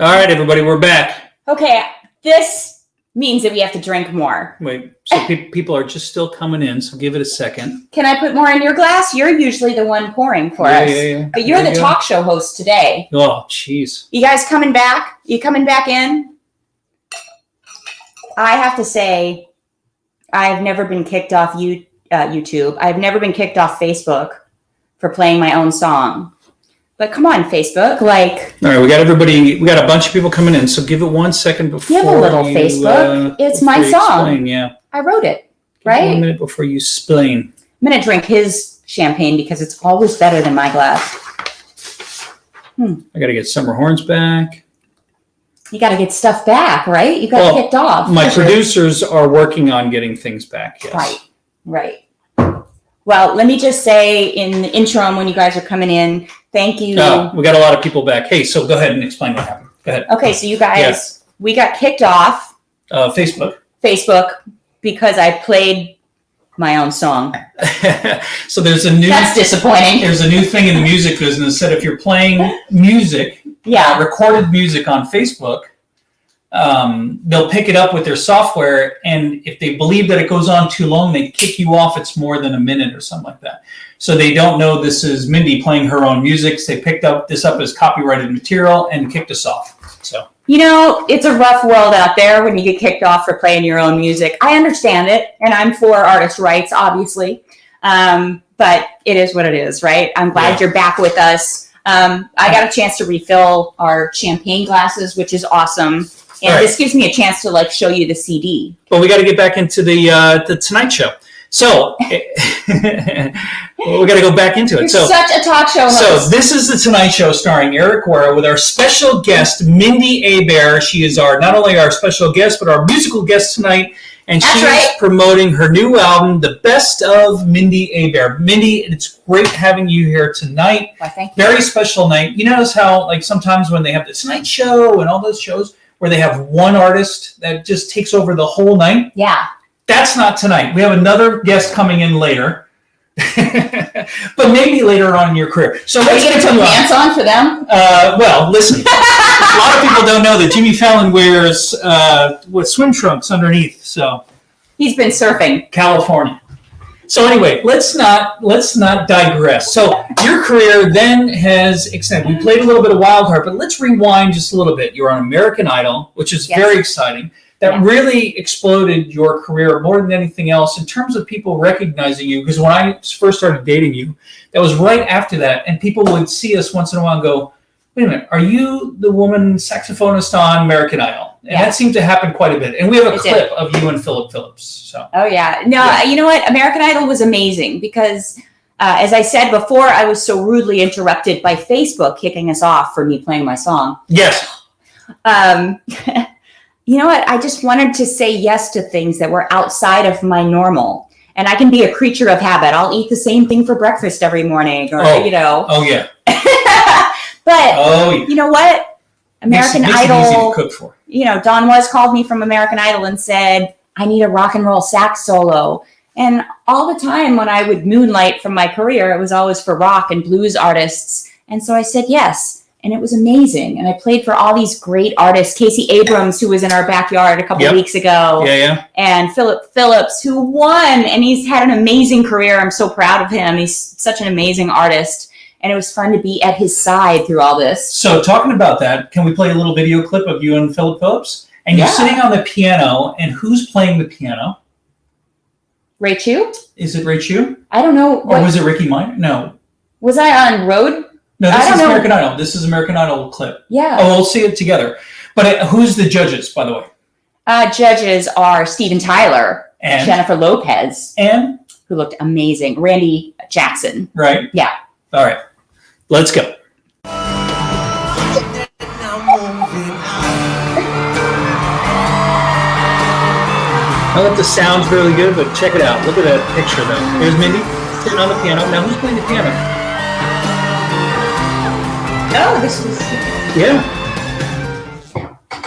All right, everybody, we're back. Okay, this means that we have to drink more. Wait, so people are just still coming in, so give it a second. Can I put more in your glass? You're usually the one pouring for us. Yeah. But you're the talk show host today. Oh, jeez. You guys coming back? You coming back in? I have to say, I've never been kicked off YouTube. I've never been kicked off Facebook for playing my own song. But come on, Facebook, like... All right, we got a bunch of people coming in, so give it 1 second before you have a little Facebook. It's my song. Explain, yeah. I wrote it, right? 1 minute before you explain. I'm going to drink his champagne because it's always better than my glass. I got to get Summer Horns back. You got to get stuff back, right? You got kicked off. My producers are working on getting things back, yes. Right. Well, let me just say in the interim when you guys are coming in, thank you. We got a lot of people back. Hey, so go ahead and explain what happened. Go ahead. Okay, so you guys, we got kicked off. Facebook Because I played my own song. So that's disappointing. There's a new thing in the music business that if you're playing music, recorded music on Facebook, they'll pick it up with their software, and if they believe that it goes on too long, they kick you off. It's more than a minute or something like that. So they don't know this is Mindi playing her own music. So they picked this up as copyrighted material and kicked us off. So it's a rough world out there when you get kicked off for playing your own music. I understand it, and I'm for artist rights, obviously. But it is what it is, right? I'm glad you're back with us. I got a chance to refill our champagne glasses, which is awesome. And this gives me a chance to show you the CD. Well, we got to get back into the Tonight Show. So we got to go back into it. You're such a talk show host. So this is the Tonight Show starring Eric Guerra with our special guest, Mindi Abair. She is not only our special guest, but our musical guest tonight. And she's promoting her new album, The Best of Mindi Abair. Mindi, it's great having you here tonight. Why, thank you. Very special night. You notice how sometimes when they have the Tonight Show and all those shows, where they have one artist that just takes over the whole night. Yeah. That's not tonight. We have another guest coming in later. But maybe later on in your career. So are you going to put pants on for them? Well, listen. A lot of people don't know that Jimmy Fallon wears swim trunks underneath. So he's been surfing. California. So anyway, let's not digress. So your career then has extended. We played a little bit of Wild Heart, but let's rewind just a little bit. You were on American Idol, which is very exciting. That really exploded your career more than anything else in terms of people recognizing you. Because when I first started dating you, that was right after that, and people would see us once in a while and go, "Wait a minute, are you the woman saxophonist on American Idol?" And that seemed to happen quite a bit. And we have a clip of you and Philip Phillips. So. Oh, yeah. No, you know what? American Idol was amazing because, as I said before, I was so rudely interrupted by Facebook kicking us off for me playing my song. Yes. You know what? I just wanted to say yes to things that were outside of my normal. And I can be a creature of habit. I'll eat the same thing for breakfast every morning or, Oh, yeah. But, you know what? American Idol, easy to cook for. Don Was called me from American Idol and said, I need a rock and roll sax solo. And all the time when I would moonlight from my career, it was always for rock and blues artists. And so I said yes. And it was amazing. And I played for all these great artists. Casey Abrams, who was in our backyard a couple of weeks ago. And Philip Phillips, who won. And he's had an amazing career. I'm so proud of him. He's such an amazing artist. And it was fun to be at his side through all this. So talking about that, can we play a little video clip of you and Philip Phillips? And you're sitting on the piano, and who's playing the piano? Ray Chu? Is it Ray Chu? I don't know. Or was it Ricky Minor? No. Was I on Road? No, this is American Idol. This is American Idol clip. Yeah. Oh, we'll see it together. But who's the judges, by the way? Judges are Steven Tyler, and Jennifer Lopez, and who looked amazing, Randy Jackson. Right. Yeah. All right. Let's go. Now that the sound's really good, but check it out. Look at that picture, though. There's Mindi sitting on the piano. Now, who's playing the piano? Oh, this is... Yeah.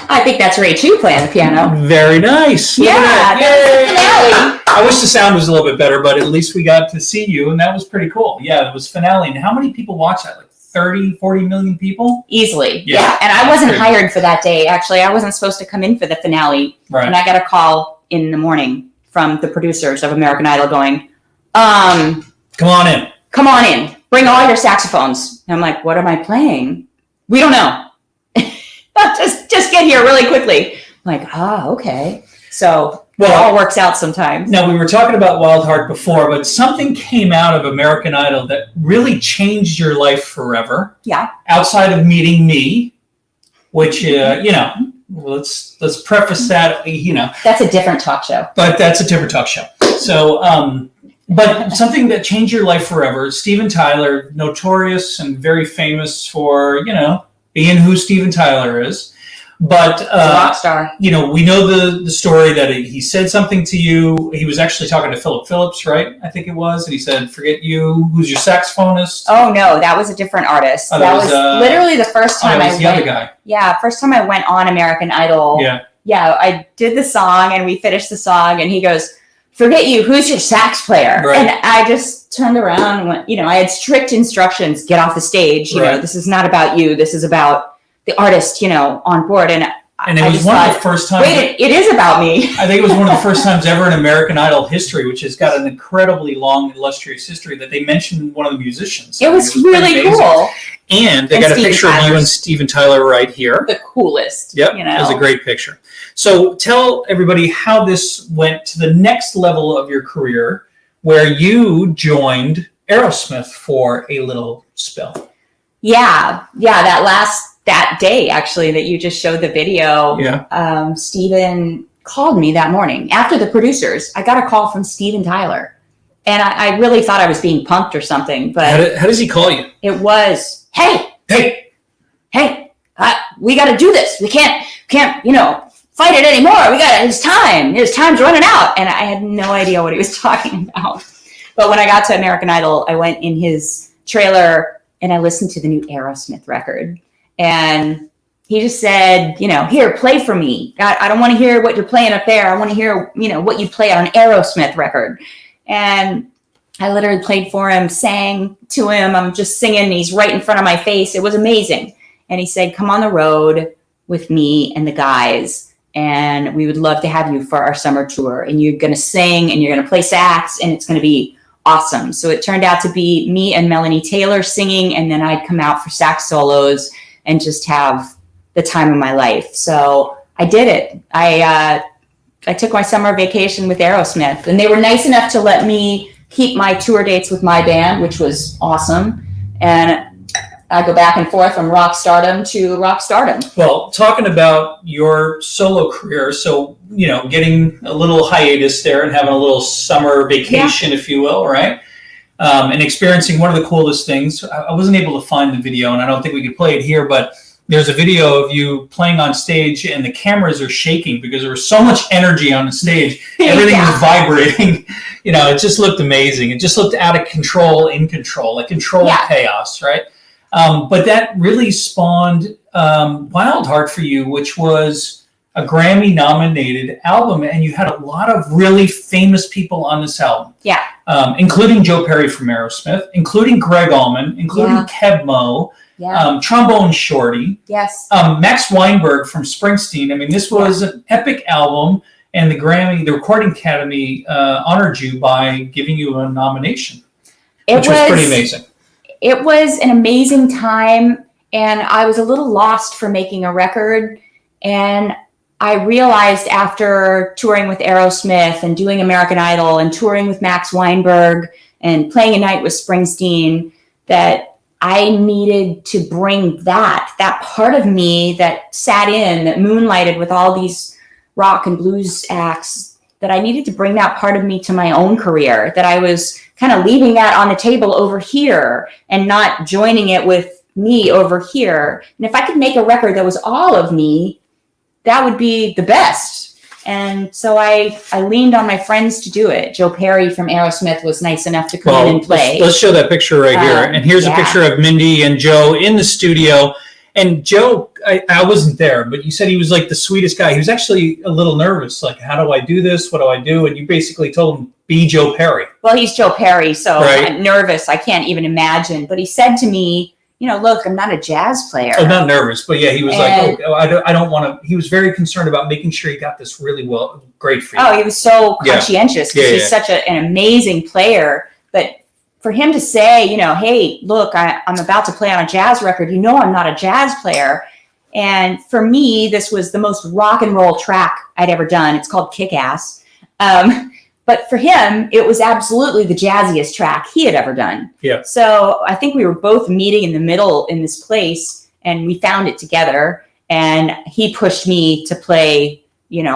I think that's Ray Chu playing the piano. Very nice. Yeah, that was the finale. I wish the sound was a little bit better, but at least we got to see you, and that was pretty cool. Yeah, it was finale. And how many people watched that? Like 30, 40 million people? Easily. Yeah. And I wasn't hired for that day. Actually, I wasn't supposed to come in for the finale. Right. And I got a call in the morning from the producers of American Idol going, come on in. Bring all your saxophones. And I'm like, what am I playing? We don't know. just get here really quickly. I'm like, okay. So it all works out sometimes. Now, we were talking about Wild Heart before, but something came out of American Idol that really changed your life forever. Yeah. Outside of meeting me, which, let's preface that, That's a different talk show. But that's a different talk show. So, but something that changed your life forever, Steven Tyler, notorious and very famous for, being who Steven Tyler is. But, rock star. We know the story that he said something to you. He was actually talking to Philip Phillips, right? I think it was. And he said, forget you. Who's your saxophonist? Oh, no, that was a different artist. Oh, that was literally the first time that was the other guy. Yeah, first time I went on American Idol. Yeah. Yeah, I did the song and we finished the song and he goes, forget you, who's your sax player? Right. And I just turned around and went, I had strict instructions, get off the stage. This is not about you. This is about the artist, on board. And it was one of the first times. Wait, it is about me. I think it was one of the first times ever in American Idol history, which has got an incredibly long, illustrious history, that they mentioned one of the musicians. It was really cool. And they got a picture of you and Steven Tyler right here. The coolest. Yep, it was a great picture. So tell everybody how this went to the next level of your career, where you joined Aerosmith for a little spell. Yeah, that day, actually, that you just showed the video, Steven called me that morning. After the producers, I got a call from Steven Tyler. And I really thought I was being punked or something. But how does he call you? It was, hey, we got to do this. We can't, fight it anymore. It's time. Time's running out. And I had no idea what he was talking about. But when I got to American Idol, I went in his trailer and I listened to the new Aerosmith record. And he just said, here, play for me. I don't want to hear what you're playing up there. I want to hear, what you play on an Aerosmith record. And I literally played for him, sang to him. I'm just singing. He's right in front of my face. It was amazing. And he said, come on the road with me and the guys. And we would love to have you for our summer tour. And you're going to sing and you're going to play sax and it's going to be awesome. So it turned out to be me and Melanie Taylor singing. And then I'd come out for sax solos and just have the time of my life. So I did it. I took my summer vacation with Aerosmith, and they were nice enough to let me keep my tour dates with my band, which was awesome. And I go back and forth from rock stardom to rock stardom. Well, talking about your solo career, so, getting a little hiatus there and having a little summer vacation, if you will, right? And experiencing one of the coolest things. I wasn't able to find the video, and I don't think we could play it here, but there's a video of you playing on stage and the cameras are shaking because there was so much energy on the stage. Everything was vibrating. It just looked amazing. It just looked out of control, in control, like controlled chaos, right? But that really spawned Wild Heart for you, which was a Grammy-nominated album, and you had a lot of really famous people on this album. Yeah. Including Joe Perry from Aerosmith, including Greg Allman, including Keb Mo, Trombone Shorty, Max Weinberg from Springsteen. I mean, this was an epic album, and the Recording Academy honored you by giving you a nomination, which was pretty amazing. It was an amazing time, and I was a little lost for making a record, and I realized after touring with Aerosmith and doing American Idol and touring with Max Weinberg and playing a night with Springsteen that I needed to bring that part of me that sat in, that moonlighted with all these rock and blues acts, that I needed to bring that part of me to my own career, that I was kind of leaving that on the table over here and not joining it with me over here. And if I could make a record that was all of me, that would be the best. And so I leaned on my friends to do it. Joe Perry from Aerosmith was nice enough to come in and play. Let's show that picture right here. And here's a picture of Mindi and Joe in the studio. And Joe, I wasn't there, but you said he was like the sweetest guy. He was actually a little nervous, like, how do I do this? What do I do? And you basically told him, be Joe Perry. Well, he's Joe Perry, so I'm nervous. I can't even imagine. But he said to me, look, I'm not a jazz player. Oh, not nervous, but yeah, he was I don't want to. He was very concerned about making sure he got this really great for you. Oh, he was so conscientious because he's such an amazing player. But for him to say, hey, look, I'm about to play on a jazz record. I'm not a jazz player. And for me, this was the most rock and roll track I'd ever done. It's called Kick-Ass. But for him, it was absolutely the jazziest track he had ever done. Yeah. So I think we were both meeting in the middle in this place, and we found it together. And he pushed me to play,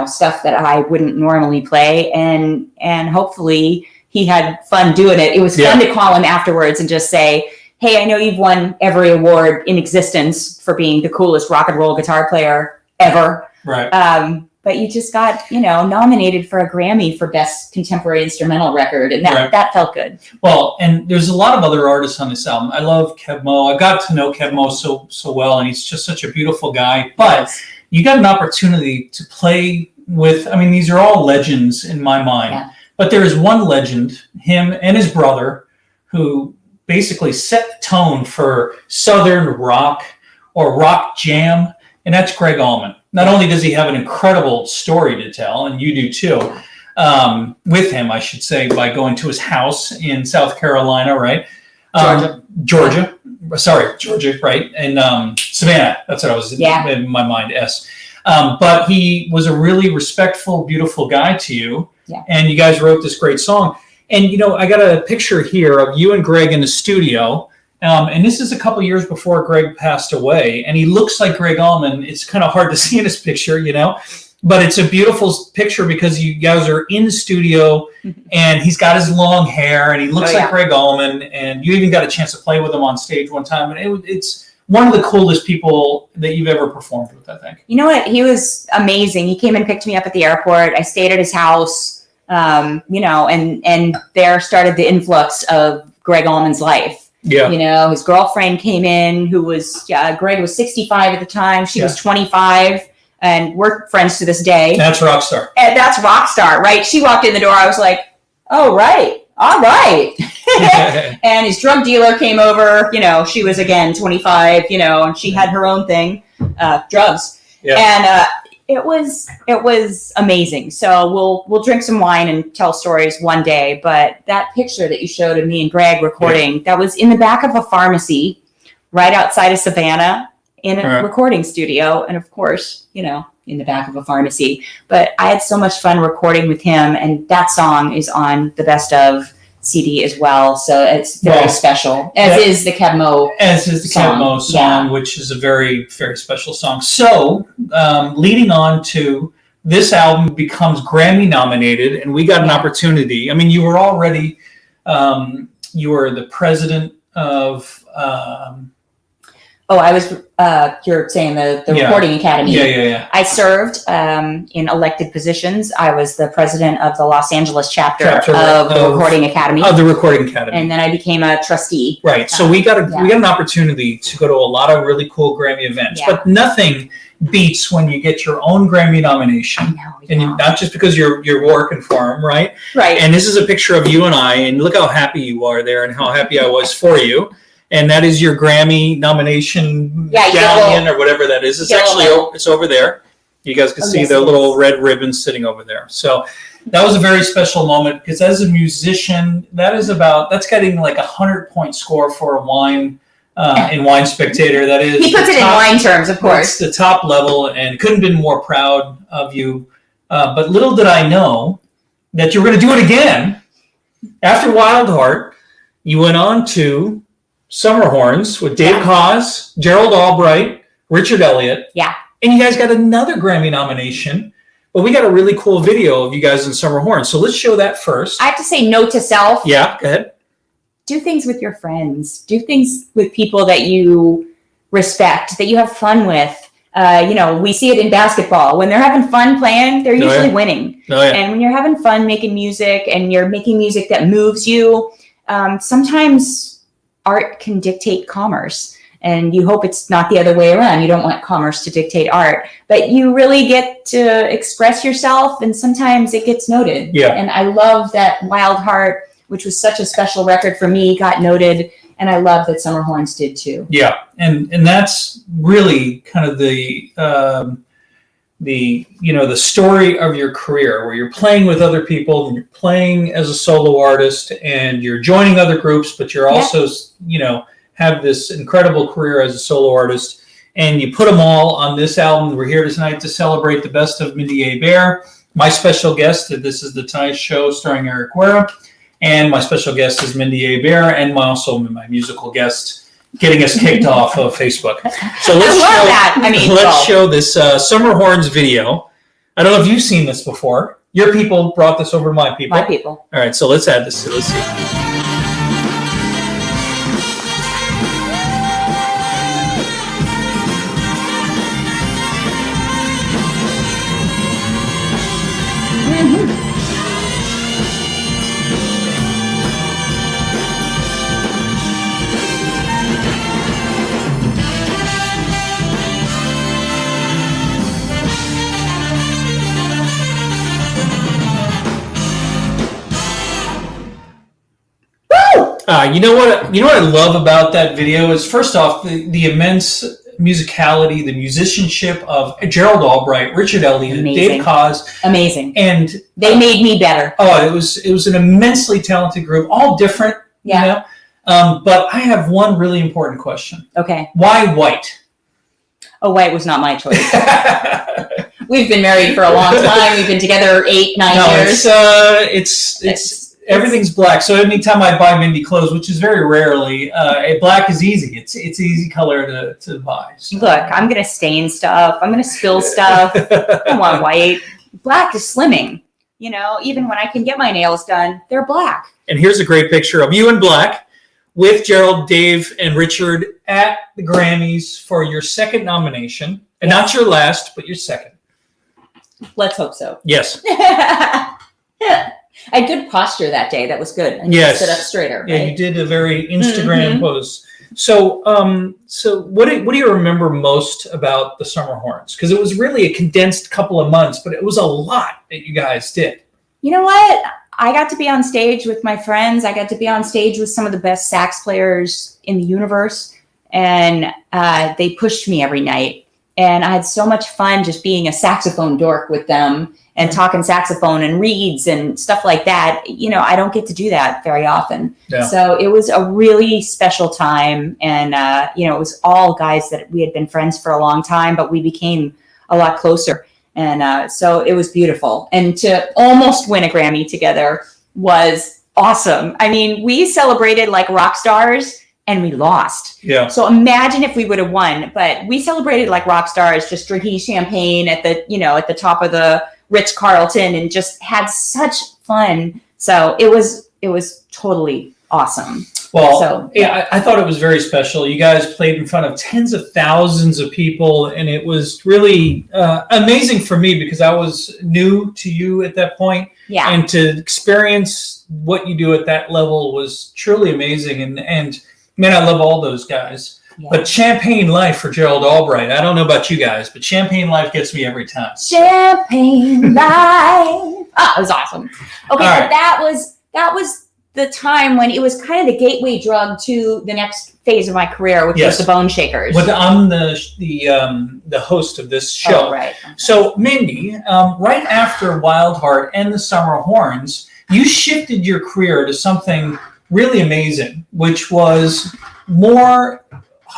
stuff that I wouldn't normally play. And hopefully he had fun doing it. It was fun to call him afterwards and just say, hey, I know you've won every award in existence for being the coolest rock and roll guitar player ever. Right. But you just got, nominated for a Grammy for Best Contemporary Instrumental Record, and that felt good. Well, and there's a lot of other artists on this album. I love Kev Mo. I got to know Kev Mo so well, and he's just such a beautiful guy. But you got an opportunity to play with, these are all legends in my mind. Yeah. But there is one legend, him and his brother, who basically set the tone for Southern rock or rock jam, and that's Greg Allman. Not only does he have an incredible story to tell, and you do too, with him, I should say, by going to his house in South Carolina, right? Georgia, right? And Savannah, that's what I was in my mind, but he was a really respectful, beautiful guy to you, and you guys wrote this great song. And, I got a picture here of you and Greg in the studio. And this is a couple years before Greg passed away, and he looks like Greg Allman. It's kind of hard to see in this picture, but it's a beautiful picture because you guys are in the studio, and he's got his long hair, and he looks like Greg Allman, and you even got a chance to play with him on stage one time, and it's one of the coolest people that you've ever performed with, I think. You know what? He was amazing. He came and picked me up at the airport. I stayed at his house, and there started the influx of Greg Allman's life. Yeah. His girlfriend came in who was, Greg was 65 at the time. She was 25, and we're friends to this day. That's Rockstar. And that's Rockstar, right? She walked in the door. I was like, oh, right. All right. And his drug dealer came over, she was again 25, and she had her own thing, drugs. Yeah. And, it was amazing. So we'll drink some wine and tell stories one day. But that picture that you showed of me and Greg recording, that was in the back of a pharmacy right outside of Savannah in a recording studio. And of course, in the back of a pharmacy. But I had so much fun recording with him. And that song is on the Best Of CD as well. So it's very special, as is the Kev Mo song, which is a very, very special song. So leading on to this album becomes Grammy nominated, and we got an opportunity. You were already, you were the president of... I was, you're saying the Recording Academy. Yeah. I served in elected positions. I was the president of the Los Angeles chapter of the Recording Academy. Of the Recording Academy. And then I became a trustee. Right. So we got an opportunity to go to a lot of really cool Grammy events. But nothing beats when you get your own Grammy nomination. I know. And not just because you're working for them, right? Right. And this is a picture of you and I, and look how happy you are there and how happy I was for you. And that is your Grammy nomination medallion or whatever that is. It's actually it's over there. You guys can see the little red ribbon sitting over there. So that was a very special moment because as a musician, that's getting like 100-point score for a wine in Wine Spectator. That is. He puts it in wine terms, of course. It's the top level, and couldn't have been more proud of you. But little did I know that you were going to do it again. After Wild Heart, you went on to Summer Horns with Dave Koz, Gerald Albright, Richard Elliott. Yeah. And you guys got another Grammy nomination, but we got a really cool video of you guys in Summer Horns. So let's show that first. I have to say note to self. Yeah, go ahead. Do things with your friends. Do things with people that you respect, that you have fun with. We see it in basketball. When they're having fun playing, they're usually winning. Oh, yeah. And when you're having fun making music and you're making music that moves you, sometimes art can dictate commerce, and you hope it's not the other way around. You don't want commerce to dictate art, but you really get to express yourself, and sometimes it gets noted. Yeah. And I love that Wild Heart, which was such a special record for me, got noted And I love that Summer Horns did too. Yeah, and that's really kind of the story of your career, where you're playing with other people and you're playing as a solo artist and you're joining other groups, but you're also have this incredible career as a solo artist, and you put them all on this album. We're here tonight to celebrate the best of Mindi Abair. My special guest, this is the Tonight Show starring Eric Guerra, and my special guest is Mindi Abair, and also my musical guest, getting us kicked off of Facebook. So let's show this Summer Horns video. I don't know if you've seen this before. Your people brought this over to my people. My people. All right, so let's add this. Let's see. You know what I love about that video is, first off, the immense musicality, the musicianship of Gerald Albright, Richard Elliott, Dave Koz. Amazing. And they made me better. Oh, it was an immensely talented group, all different. Yeah. But I have one really important question. Okay. Why white? Oh, white was not my choice. We've been married for a long time. We've been together 8-9 years. It's everything's black. So anytime I buy Mindi clothes, which is very rarely, black is easy. It's easy color to buy. So. Look, I'm gonna stain stuff. I'm gonna spill stuff. I don't want white. Black is slimming. Even when I can get my nails done, they're black. And here's a great picture of you in black with Gerald, Dave, and Richard at the Grammys for your second nomination, and not your last, but your second. Let's hope so. Yes. I had good posture that day. That was good. I yes. Sit up straighter. Yeah, right? you did a very Instagram pose. So, what do you remember most about the Summer Horns? Because it was really a condensed couple of months, but it was a lot that you guys did. You know what? I got to be on stage with my friends. I got to be on stage with some of the best sax players in the universe, and they pushed me every night. And I had so much fun just being a saxophone dork with them and talking saxophone and reeds and stuff like that. I don't get to do that very often. Yeah. So it was a really special time. And, it was all guys that we had been friends for a long time, but we became a lot closer. And so it was beautiful. And to almost win a Grammy together was awesome. I mean, we celebrated like rock stars. And we lost. Yeah. So imagine if we would have won. But we celebrated like rock stars, just drinking champagne at the top of the Ritz-Carlton, and just had such fun. So it was totally awesome. Well, I thought it was very special. You guys played in front of tens of thousands of people, and it was really amazing for me because I was new to you at that point. Yeah. And to experience what you do at that level was truly amazing. And man, I love all those guys. Yeah. But Champagne Life for Gerald Albright, I don't know about you guys, but Champagne Life gets me every time. Champagne Life. Oh, it was awesome. Okay, right. But that was the time when it was kind of the gateway drug to the next phase of my career, which was the Bone Shakers. Well, I'm the host of this show. Oh, right. So, Mindi, right after Wild Heart and the Summer Horns, you shifted your career to something really amazing, which was more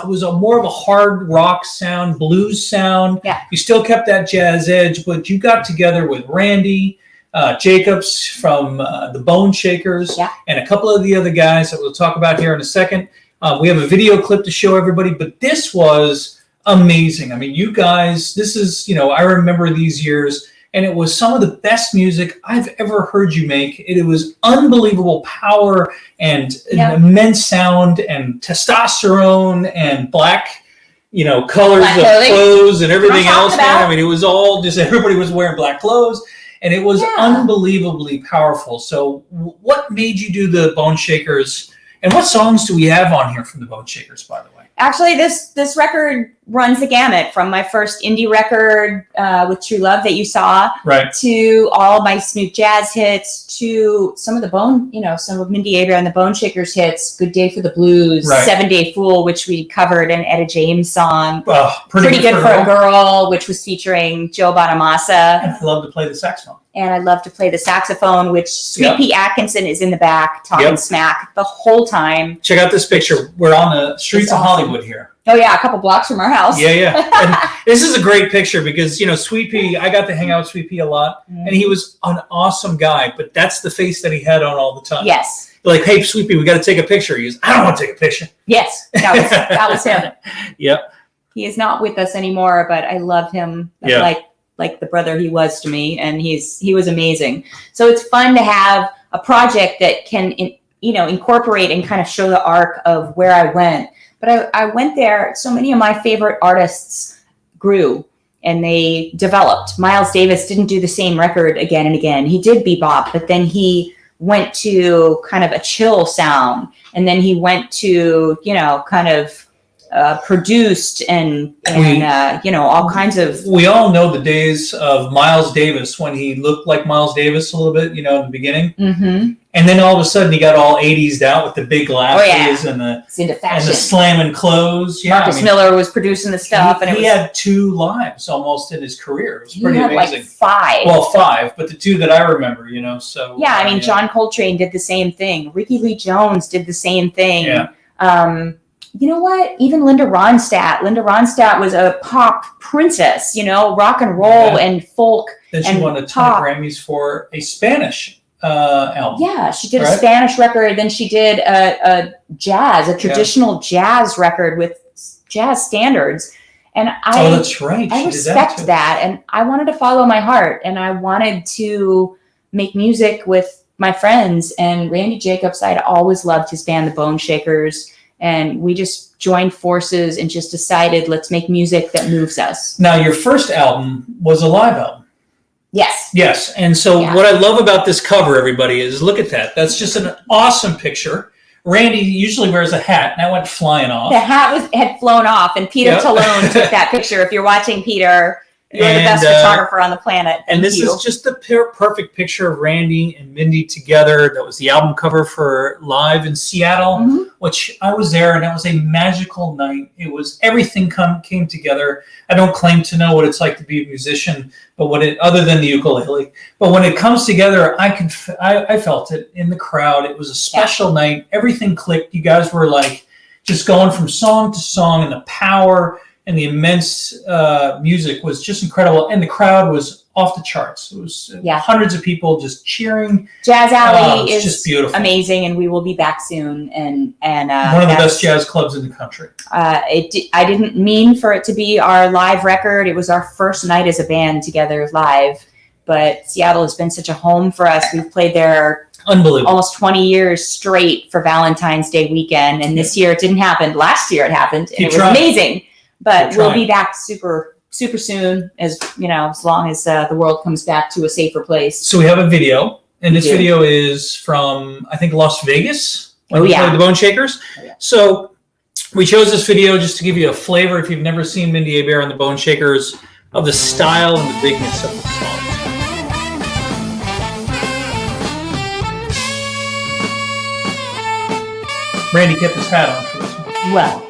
of a hard rock sound, blues sound. Yeah. You still kept that jazz edge, but you got together with Randy Jacobs from the Bone Shakers and a couple of the other guys that we'll talk about here in a second. We have a video clip to show everybody, but this was amazing. I mean, you guys, this is, I remember these years, and it was some of the best music I've ever heard you make. It was unbelievable power and an immense sound and testosterone and black, colors of clothes and everything else. Man. I mean, it was all just, everybody was wearing black clothes, and it was unbelievably powerful. So what made you do the Bone Shakers, and what songs do we have on here from the Bone Shakers, by the way? Actually, this record runs the gamut from my first indie record with True Love that you saw, right, to all my smooth jazz hits, to some of the some of Mindi Abair and the Bone Shakers hits, Good Day for the Blues, right. 7 Day Fool, which we covered, an Etta James song, Pretty Good for a Girl, which was featuring Joe Bonamassa. And I love to play the saxophone. And I love to play the saxophone, which Sweet Pea Atkinson is in the back talking smack the whole time. Check out this picture. We're on the streets of Hollywood here. Oh, yeah, a couple blocks from our house. Yeah. And this is a great picture because, Sweet Pea, I got to hang out with Sweet Pea a lot, and he was an awesome guy, but that's the face that he had on all the time. Yes. Like, hey, Sweet Pea, we got to take a picture. He goes, I don't want to take a picture. Yes, that was him. Yep. He is not with us anymore, but I love him like the brother he was to me, and he was amazing. So it's fun to have a project that can incorporate and kind of show the arc of where I went. But I went there, so many of my favorite artists grew and they developed. Miles Davis didn't do the same record again and again. He did bebop, but then he went to kind of a chill sound, and then he went to kind of produced and all kinds of. We all know the days of Miles Davis when he looked like Miles Davis a little bit, in the beginning. Mm-hmm. And then all of a sudden he got all 80s out with the big glasses and the slamming clothes. Yeah, Marcus Miller was producing the stuff, and he had 2 lives almost in his career. It was pretty amazing. Like 5. Well, 5, but the 2 that I remember, So yeah, John Coltrane did the same thing. Ricky Lee Jones did the same thing. Yeah. You know what? Even Linda Ronstadt. Linda Ronstadt was a pop princess, rock and roll and folk. Then she won a ton of Grammys for a Spanish album. Yeah, she did a Spanish record. Then she did a traditional jazz record with jazz standards. And that's right. I respect that. And I wanted to follow my heart, and I wanted to make music with my friends. And Randy Jacobs, I'd always loved his band, the Bone Shakers. And we just joined forces and just decided, let's make music that moves us. Now, your first album was a live album. Yes. Yes. And so what I love about this cover, everybody, is look at that. That's just an awesome picture. Randy usually wears a hat, and that went flying off. The hat had flown off, and Peter Talone took that picture. If you're watching, Peter, you're the best photographer on the planet. And this is just the perfect picture of Randy and Mindi together. That was the album cover for Live in Seattle, which I was there, and it was a magical night. It was everything came together. I don't claim to know what it's like to be a musician, but other than the ukulele, but when it comes together, I felt it in the crowd. It was a special night. Everything clicked. You guys were like just going from song to song, and the power and the immense music was just incredible. And the crowd was off the charts. It was hundreds of people just cheering. Jazz Alley is just beautiful, amazing, and we will be back soon. And one of the best jazz clubs in the country. I didn't mean for it to be our live record. It was our first night as a band together live. But Seattle has been such a home for us. We've played there almost 20 years straight for Valentine's Day weekend. And this year it didn't happen. Last year it happened, and it was amazing. But we'll be back super, super soon, as long as the world comes back to a safer place. So we have a video, and this video is from, I think, Las Vegas when we played the Bone Shakers. Oh, yeah. So we chose this video just to give you a flavor, if you've never seen Mindi Abair and the Bone Shakers, of the style and the bigness of the song. Randy kept his hat on for this one. Well.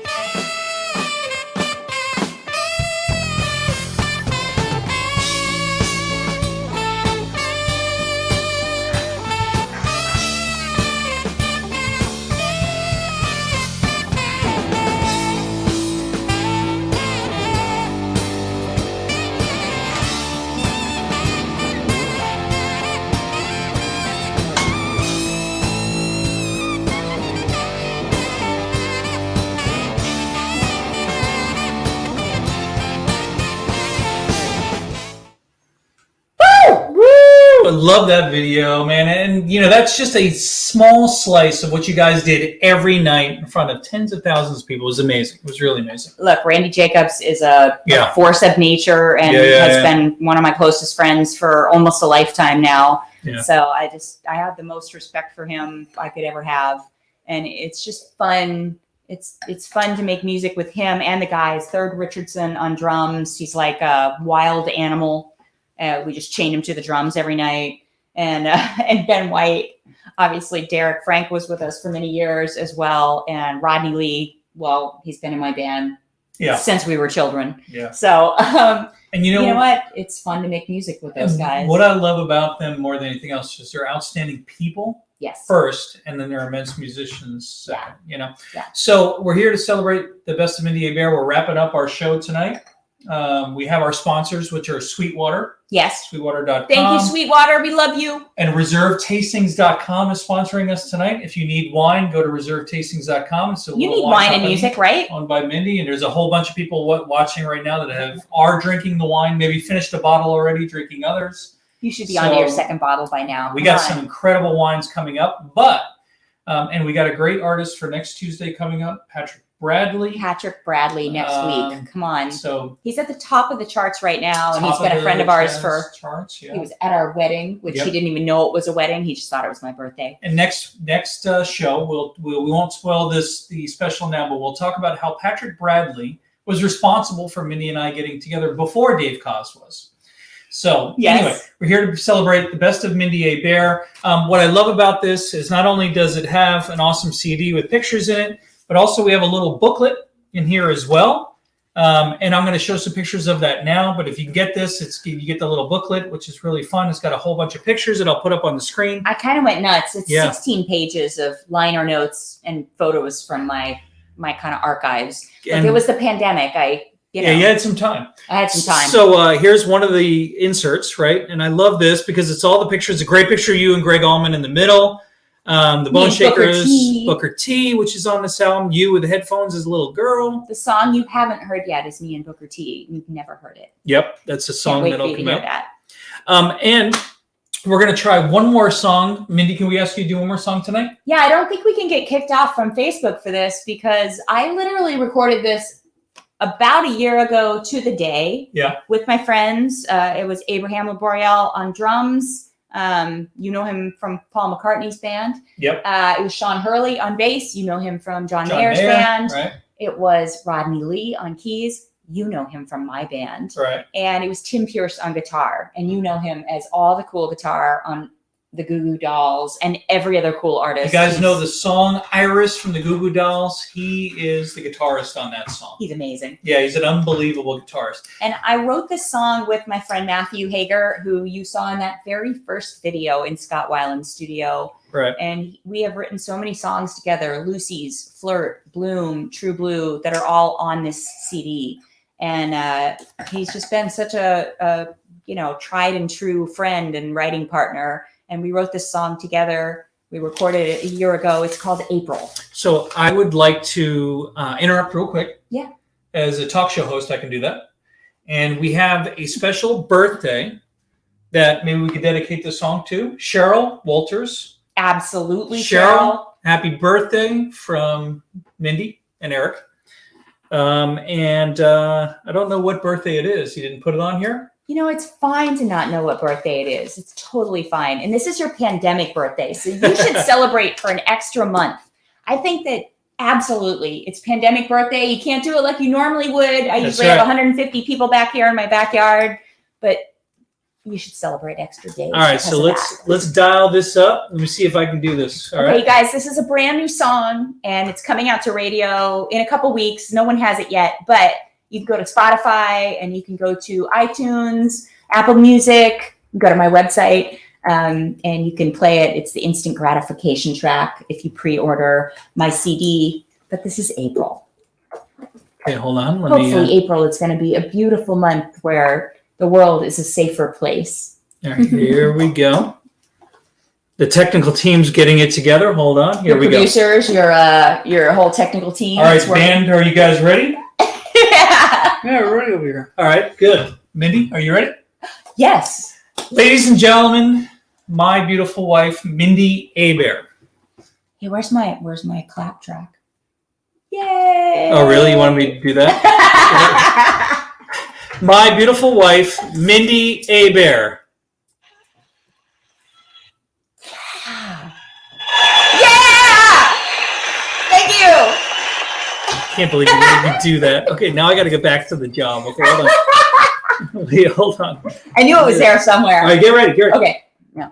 I love that video, man. And, that's just a small slice of what you guys did every night in front of tens of thousands of people. It was amazing. It was really amazing. Look, Randy Jacobs is a force of nature and has been one of my closest friends for almost a lifetime now. Yeah. So I have the most respect for him I could ever have. And it's just fun It's fun to make music with him and the guys. Third Richardson on drums. He's like a wild animal. We just chain him to the drums every night. And Ben White, obviously Derek Frank was with us for many years as well. And Rodney Lee, well, he's been in my band since we were children. Yeah. So, and you know what? It's fun to make music with those guys. What I love about them more than anything else is they're outstanding people. Yes. First, and then they're immense musicians second, Yeah. So we're here to celebrate the best of Mindi Abair. We're wrapping up our show tonight. We have our sponsors, which are Sweetwater. Yes. Sweetwater.com. Thank you, Sweetwater. We love you. And ReserveTastings.com is sponsoring us tonight. If you need wine, go to ReserveTastings.com. So you need wine and music, right? Owned by Mindi. And there's a whole bunch of people watching right now that are drinking the wine, maybe finished a bottle already, drinking others. You should be on to your second bottle by now. We got some incredible wines coming up, and we got a great artist for next Tuesday coming up, Patrick Bradley next week. Come on. So he's at the top of the charts right now, and he's been a friend of ours for charts. Yeah. He was at our wedding, which he didn't even know it was a wedding. He just thought it was my birthday. And next show, we won't spoil the special now, but we'll talk about how Patrick Bradley was responsible for Mindi and I getting together before Dave Koz was. So anyway, we're here to celebrate the best of Mindi Abair. What I love about this is not only does it have an awesome CD with pictures in it, but also we have a little booklet in here as well. And I'm going to show some pictures of that now. But if you get this, you get the little booklet, which is really fun. It's got a whole bunch of pictures that I'll put up on the screen. I kind of went nuts. It's 16 pages of liner notes and photos from my kind of archives. If it was the pandemic, you had some time. I had some time. So here's one of the inserts, right? And I love this because it's all the pictures. A great picture of you and Greg Allman in the middle. The Bone Shakers, Booker T, which is on this album. You with the headphones as a little girl. The song you haven't heard yet is me and Booker T. You've never heard it. Yep, that's a song that'll come out. That. And we're going to try one more song. Mindi, can we ask you to do one more song tonight? Yeah, I don't think we can get kicked off from Facebook for this because I literally recorded this about a year ago to the day with my friends. It was Abraham Laboriel on drums. You know him from Paul McCartney's band. Yep. It was Sean Hurley on bass. You know him from John Mayer's band. Right. It was Rodney Lee on keys. You know him from my band. Right. And it was Tim Pierce on guitar. And you know him as all the cool guitar on the Goo Goo Dolls and every other cool artist. You guys know the song Iris from the Goo Goo Dolls? He is the guitarist on that song. He's amazing. Yeah, he's an unbelievable guitarist. And I wrote this song with my friend Matthew Hager, who you saw in that very first video in Scott Weiland's studio. Right. And we have written so many songs together, Lucy's, Flirt, Bloom, True Blue, that are all on this CD. And he's just been such a tried and true friend and writing partner. And we wrote this song together. We recorded it a year ago. It's called April. So I would like to interrupt real quick. Yeah. As a talk show host, I can do that. And we have a special birthday that maybe we could dedicate the song to. Cheryl Walters. Absolutely, Cheryl. Happy birthday from Mindi and Eric. And I don't know what birthday it is. You didn't put it on here? You know, it's fine to not know what birthday it is. It's totally fine. And this is your pandemic birthday. So you should celebrate for an extra month. I think that absolutely. It's pandemic birthday. You can't do it like you normally would. I usually have 150 people back here in my backyard, but you should celebrate extra days. All right. So let's dial this up. Let me see if I can do this. All right, guys, this is a brand new song and it's coming out to radio in a couple weeks. No one has it yet, but you can go to Spotify and you can go to iTunes, Apple Music, go to my website, and you can play it. It's the instant gratification track if you pre-order my CD. But this is April. Okay, hold on. Hopefully April, it's going to be a beautiful month where the world is a safer place. All right, here we go. The technical team's getting it together. Hold on. Here we go. Your producers, your whole technical team. All right, band, are you guys ready? Yeah, we're ready over here. All right, good. Mindi, are you ready? Yes. Ladies and gentlemen, my beautiful wife, Mindi Abair. Hey, where's my clap track? Yay! Oh, really? You wanted me to do that? My beautiful wife, Mindi Abair. Yeah! Thank you. can't believe you made me do that. Okay, now I got to get back to the job. Okay, hold on. Wait, hold on. I knew it was there somewhere. All right, get ready. Get ready. Okay. Yeah.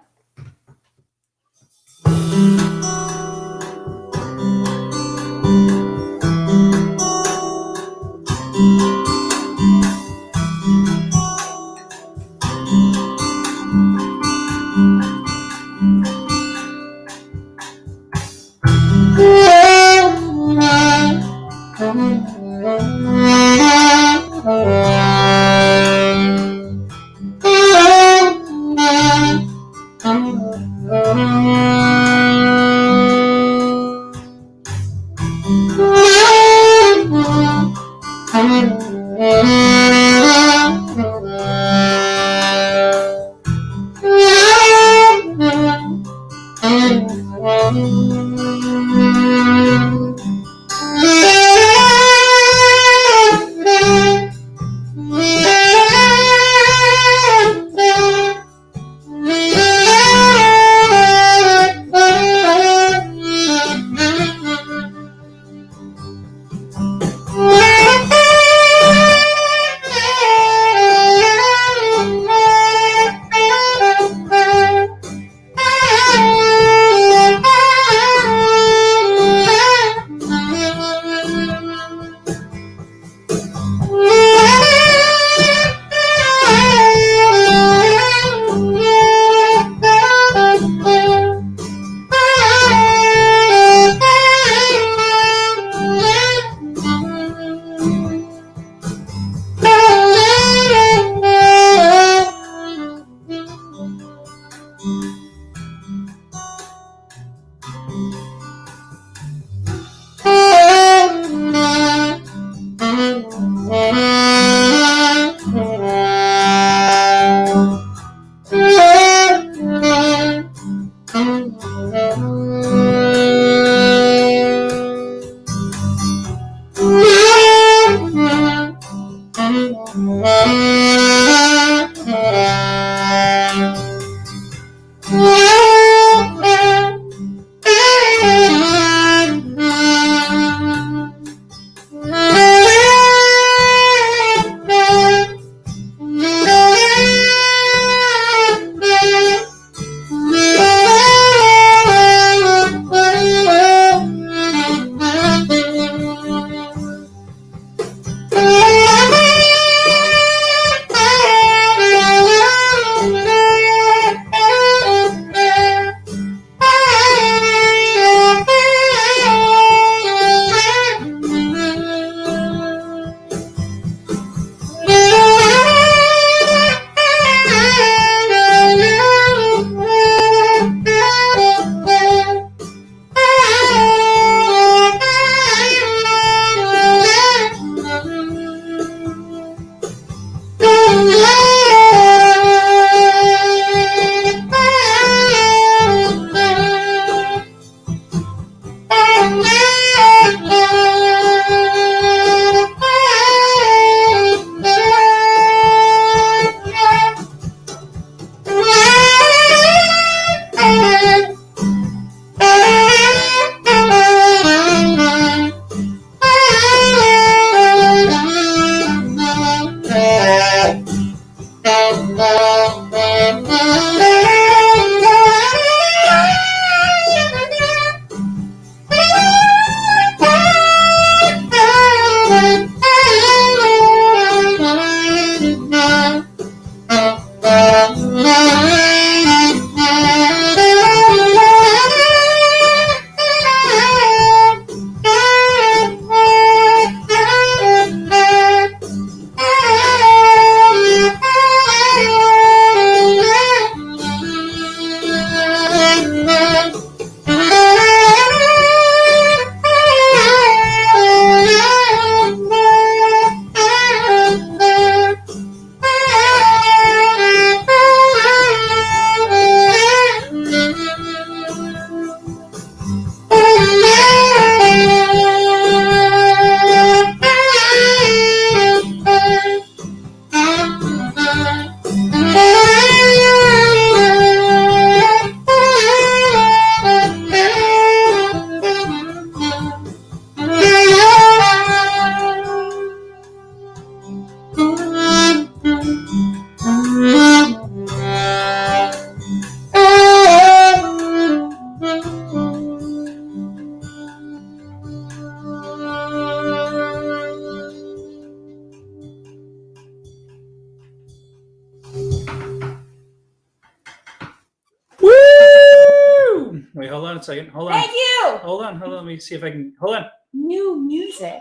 hold on a second. Hold on. Thank you. Hold on. Let me see if I can. Hold on. New music.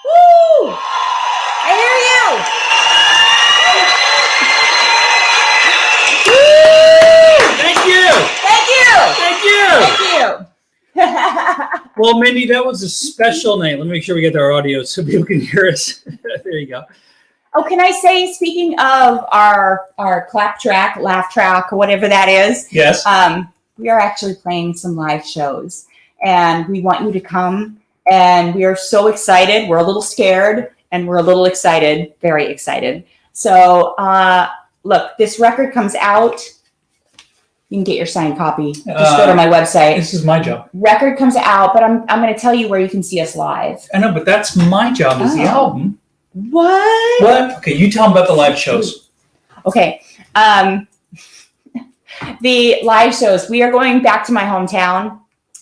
Woo! I hear you. Thank you. Well, Mindy, that was a special night. Let me make sure we get our audio so people can hear us. There you go. Oh, can I say, speaking of our clap track, laugh track, whatever that is, Yes. we are actually playing some live shows, and we want you to come. And we are so excited. We're a little scared, and we're a little excited, very excited. So, look, this record comes out. You can get your signed copy. Just go to my website. This is my job. Record comes out, but I'm going to tell you where you can see us live. I know, but that's my job is the album. What? What? Okay, you tell them about the live shows. Okay. The live shows, we are going back to my hometown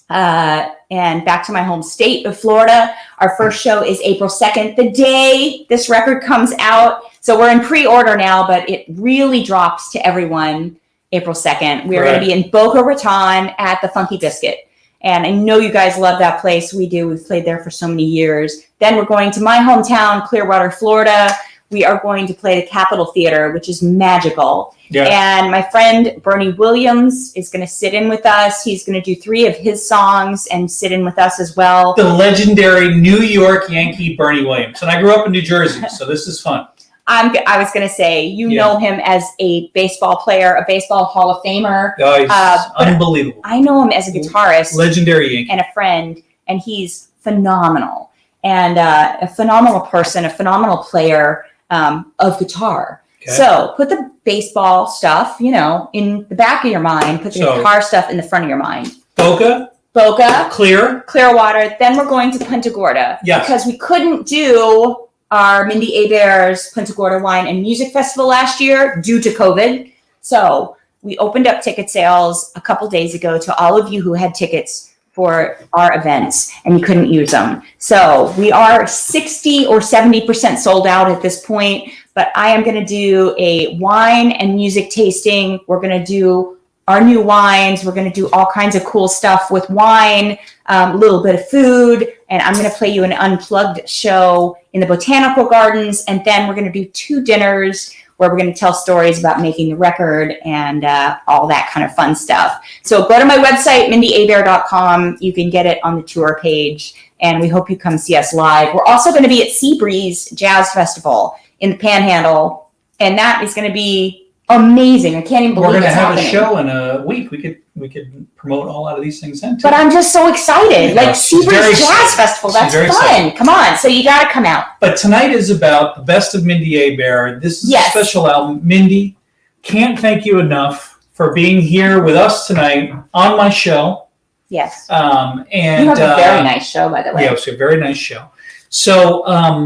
and back to my home state of Florida. Our first show is April 2nd, the day this record comes out. So we're in pre-order now, but it really drops to everyone April 2nd. We are going to be in Boca Raton at the Funky Biscuit. And I know you guys love that place. We do. We've played there for so many years. Then we're going to my hometown, Clearwater, Florida. We are going to play the Capitol Theater, which is magical. Yeah. And my friend Bernie Williams is going to sit in with us. He's going to do 3 of his songs and sit in with us as well. The legendary New York Yankee Bernie Williams. And I grew up in New Jersey, so this is fun. I was going to say, you know him as a baseball player, a baseball Hall of Famer. Oh, he's unbelievable. I know him as a guitarist. Legendary Yankee. And a friend, and he's phenomenal. And a phenomenal person, a phenomenal player of guitar. Okay. So put the baseball stuff, in the back of your mind. Put the guitar stuff in the front of your mind. Boca. Clearwater. Then we're going to Punta Gorda. Yes. Because we couldn't do our Mindi Abair's Punta Gorda Wine and Music Festival last year due to COVID. So we opened up ticket sales a couple days ago to all of you who had tickets for our events and you couldn't use them. So we are 60 or 70% sold out at this point, but I am going to do a wine and music tasting. We're going to do our new wines. We're going to do all kinds of cool stuff with wine, a little bit of food, and I'm going to play you an unplugged show in the botanical gardens. And then we're going to do 2 dinners where we're going to tell stories about making the record and all that kind of fun stuff. So go to my website, mindyabair.com. You can get it on the tour page, and we hope you come see us live. We're also going to be at Seabreeze Jazz Festival in the Panhandle, and that is going to be amazing. I can't even believe it's happening. We're going to have a show in a week. We could promote all out of these things then too. But I'm just so excited. Yeah, like Seabreeze Jazz Festival, that's fun. Excited. Come on. So you got to come out. But tonight is about the best of Mindi Abair. This is a special album. Mindy, can't thank you enough for being here with us tonight on my show. Yes. And you have a very nice show, by the way. Yeah, it's a very nice show. So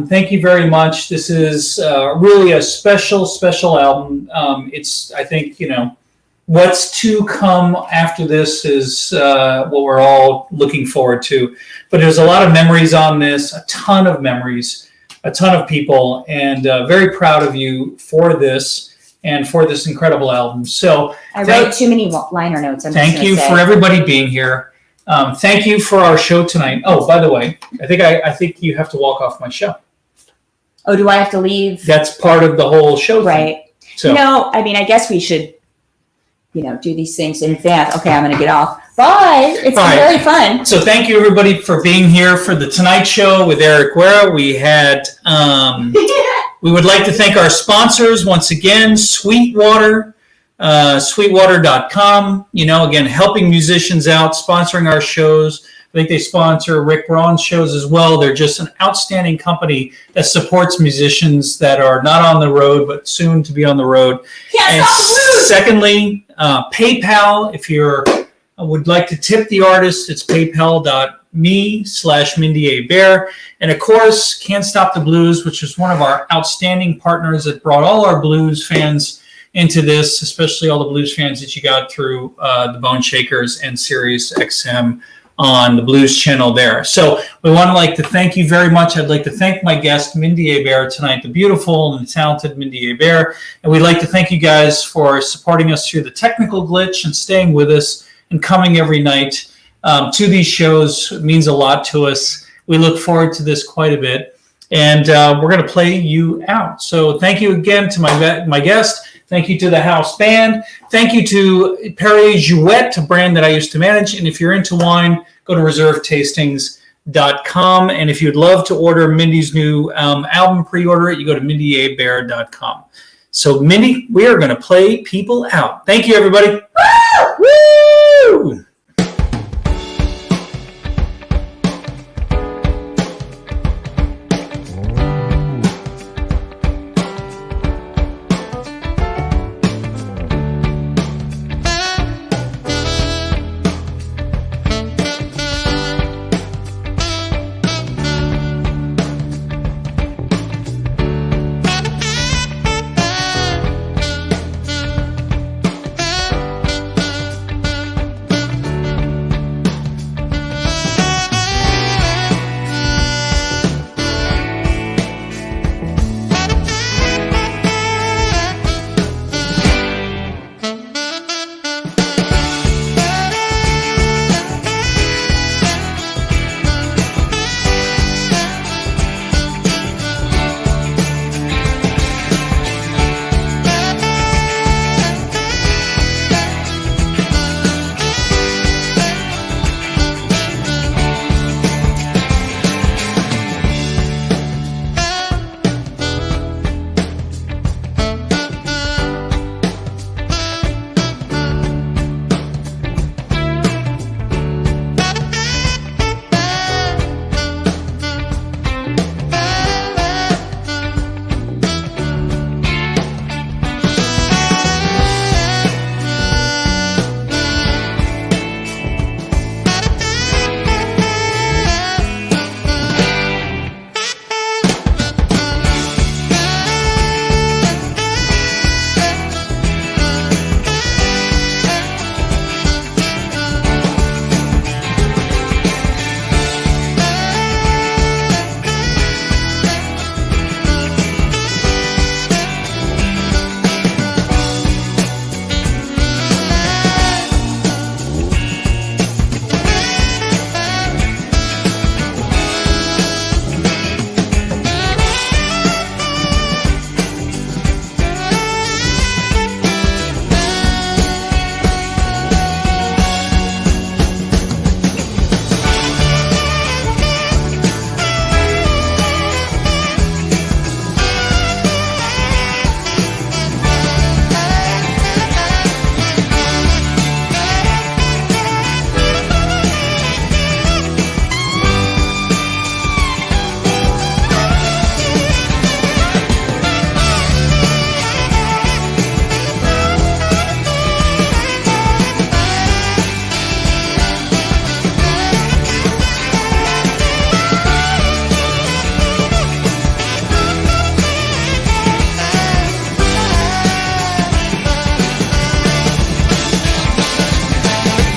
thank you very much. This is really a special, special album. It's, I think, what's to come after this is what we're all looking forward to. But there's a lot of memories on this, a ton of memories, a ton of people, and very proud of you for this and for this incredible album. So I wrote too many liner notes. Thank you for everybody being here. Thank you for our show tonight. Oh, by the way, I think you have to walk off my show. Oh, do I have to leave? That's part of the whole show. Right. Thing. So, I guess we should, do these things in advance. Okay, I'm going to get off. Bye. It's been very fun. So thank you, everybody, for being here for the Tonight Show with Eric Guerra. We had, we would like to thank our sponsors once again, Sweetwater. Sweetwater.com, again, helping musicians out, sponsoring our shows. I think they sponsor Rick Braun's shows as well. They're just an outstanding company that supports musicians that are not on the road, but soon to be on the road. And secondly, PayPal, if you would like to tip the artist, it's paypal.me/Mindi Abair. And of course, Can't Stop the Blues, which is one of our outstanding partners that brought all our blues fans into this, especially all the blues fans that you got through the Bone Shakers and Sirius XM on the Blues Channel there. So we want to thank you very much. I'd like to thank my guest, Mindi Abair, tonight, the beautiful and talented Mindi Abair. And we'd like to thank you guys for supporting us through the technical glitch and staying with us and coming every night to these shows. It means a lot to us. We look forward to this quite a bit. And we're going to play you out. So thank you again to my guest. Thank you to the house band. Thank you to Perrier Jouet, a brand that I used to manage. And if you're into wine, go to reservetastings.com. And if you'd love to order Mindy's new album, pre-order it, you go to mindyabair.com. So, Mindy, we are going to play people out. Thank you, everybody. Woo! Woo!